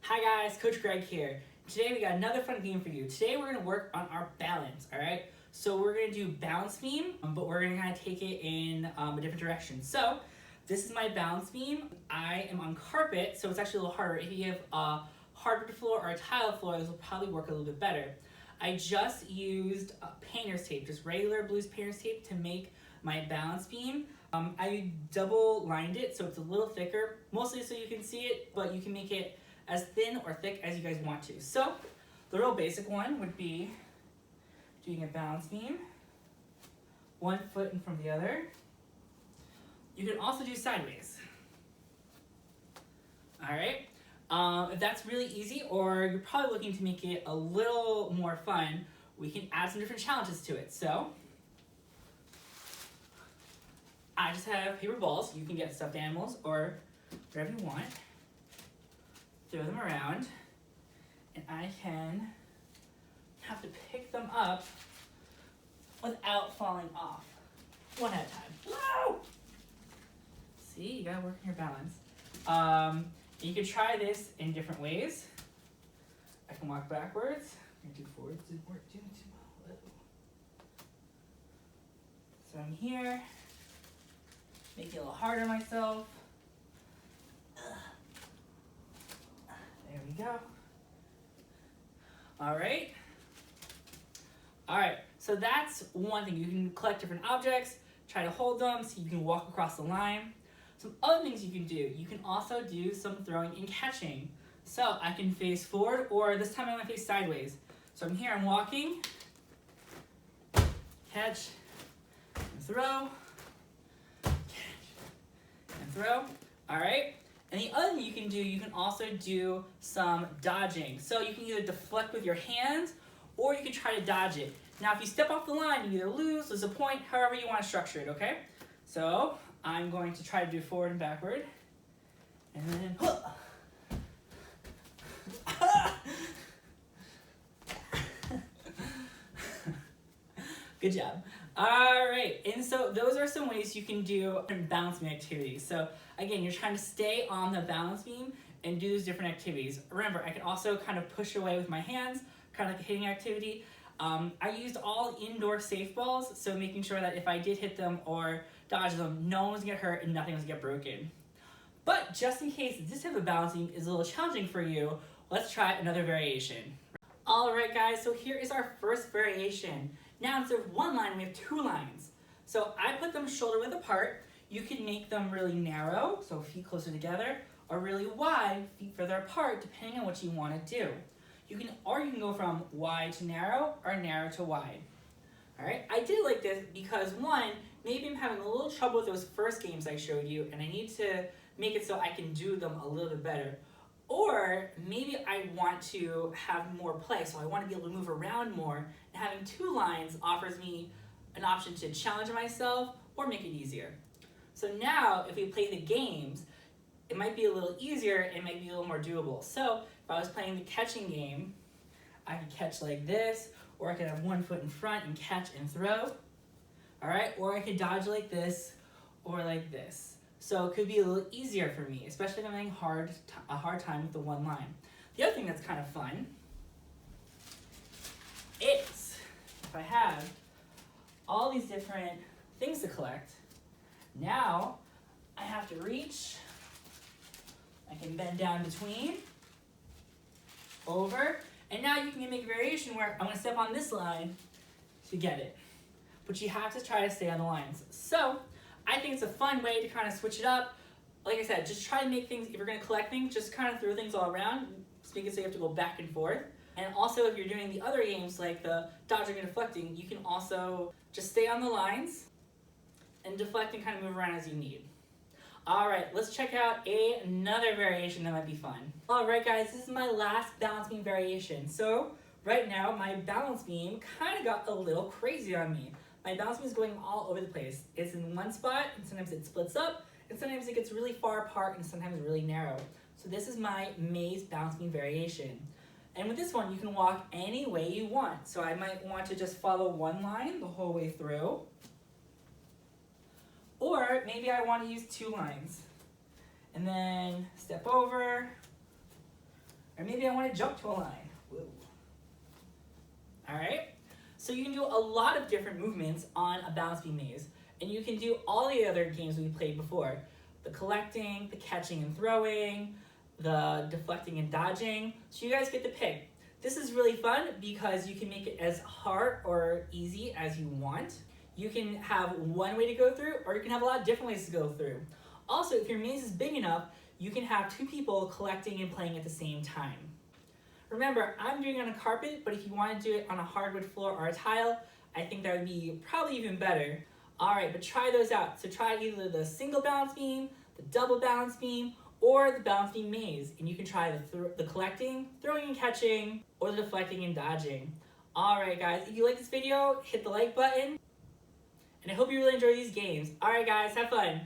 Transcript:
Hi guys, Coach Greg here. Today we got another fun game for you. Today we're going to work on our balance, alright? So we're going to do balance beam, but we're going to kind of take it in a different direction. So this is my balance beam. I am on carpet, so it's actually a little harder. If you have a hardwood floor or a tile floor, this will probably work a little bit better. I just used painter's tape, just regular blues painter's tape to make my balance beam. I double lined it so it's a little thicker, mostly so you can see it, but you can make it as thin or thick as you guys want to. So the real basic one would be doing a balance beam, 1 foot in front of the other. You can also do sideways. All right. If that's really easy, or you're probably looking to make it a little more fun, we can add some different challenges to it. So I just have paper balls. You can get stuffed animals or whatever you want. Throw them around, and I can have to pick them up without falling off. One at a time. Whoa! See, you gotta work on your balance. You can try this in different ways. I can walk backwards. I can do forwards. Didn't work doing too well. So I'm here. Make it a little harder on myself. There we go. All right. So that's one thing. You can collect different objects, try to hold them so you can walk across the line. Some other things you can do. You can also do some throwing and catching. So I can face forward, or this time I'm gonna face sideways. So I'm here, I'm walking, catch, and throw, catch, and throw. All right. And the other thing you can do, you can also do some dodging. So you can either deflect with your hands, or you can try to dodge it. Now, if you step off the line, you either lose a point, however you want to structure it, okay? So I'm going to try to do forward and backward. And then, good job. All right, and so those are some ways you can do balance beam activities. So again, you're trying to stay on the balance beam and do those different activities. Remember, I can also kind of push away with my hands, kind of like a hitting activity. I used all indoor safe balls, so making sure that if I did hit them or dodge them, no one was gonna get hurt and nothing was gonna get broken. But just in case this type of balance beam is a little challenging for you, let's try another variation. All right, guys, so here is our first variation. Now, instead of one line, we have 2 lines. So I put them shoulder width apart. You can make them really narrow, so feet closer together, or really wide, feet further apart, depending on what you want to do. You can go from wide to narrow, or narrow to wide. All right, I did like this because one, maybe I'm having a little trouble with those first games I showed you, and I need to make it so I can do them a little bit better. Or maybe I want to have more play, so I want to be able to move around more, and having 2 lines offers me an option to challenge myself or make it easier. So now, if we play the games, it might be a little easier, it might be a little more doable. So if I was playing the catching game, I could catch like this, or I could have 1 foot in front and catch and throw. All right, or I could dodge like this, or like this. So it could be a little easier for me, especially if I'm having a hard time with the one line. The other thing that's kind of fun is if I have all these different things to collect, now I have to reach, I can bend down between, over, and now you can make a variation where I'm gonna step on this line to get it. But you have to try to stay on the lines. So I think it's a fun way to kind of switch it up. Like I said, just try to make things, if you're gonna collect things, just kind of throw things all around, just make it so you have to go back and forth. And also if you're doing the other games like the dodging and deflecting, you can also just stay on the lines and deflect and kind of move around as you need. All right, let's check out another variation that might be fun. All right guys, this is my last balance beam variation. So right now my balance beam kind of got a little crazy on me. My balance beam is going all over the place. It's in one spot, and sometimes it splits up, and sometimes it gets really far apart, and sometimes really narrow. So this is my maze balance beam variation. And with this one, you can walk any way you want. So I might want to just follow one line the whole way through. Or maybe I want to use 2 lines. And then step over, Or maybe I want to jump to a line. Whoa. All right? So you can do a lot of different movements on a balance beam maze. And you can do all the other games we played before. The collecting, the catching and throwing, the deflecting and dodging. So you guys get to pick. This is really fun because you can make it as hard or easy as you want. You can have one way to go through, or you can have a lot of different ways to go through. Also, if your maze is big enough, you can have 2 people collecting and playing at the same time. Remember, I'm doing it on a carpet, but if you want to do it on a hardwood floor or a tile, I think that would be probably even better. All right, but try those out. So try either the single balance beam, the double balance beam, or the balance beam maze. And you can try the collecting, throwing and catching, or the deflecting and dodging. All right, guys, if you like this video, hit the like button. And I hope you really enjoy these games. All right, guys, have fun.